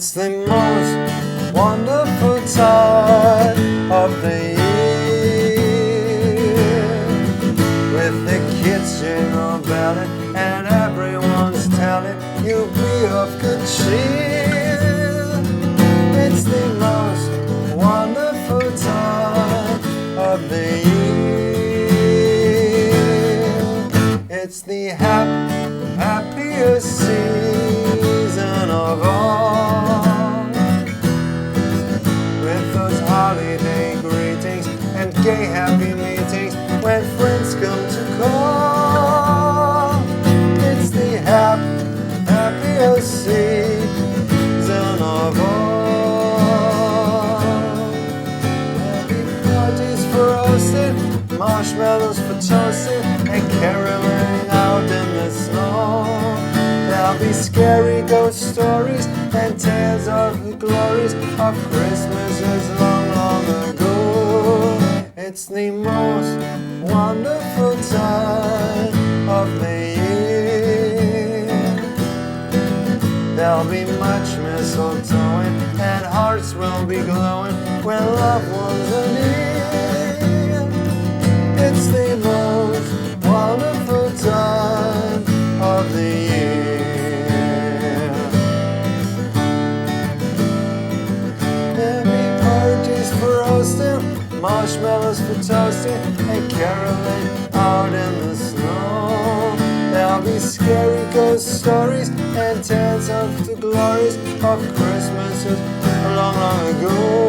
It's the most wonderful time of the year, with the kids jingle belling and everyone's telling you be of good cheer. It's the most wonderful time of the year. It's the happiest season of all, with those holiday greetings and gay happy meetings when friends come to call. It's the happiest season of all. There'll be parties for roasting, marshmallows for toasting, and caroling out in the snow. There'll be scary ghost stories and tales of the glories of Christmases long, long ago. It's the most wonderful time of the year. There'll be much mistletoeing and hearts will be glowing when loved ones are near. It's the most wonderful time of the year. There'll be parties for roasting, marshmallows for toasting, and caroling out in the snow. There'll be scary ghost stories and tales of the glories of Christmases long, long ago.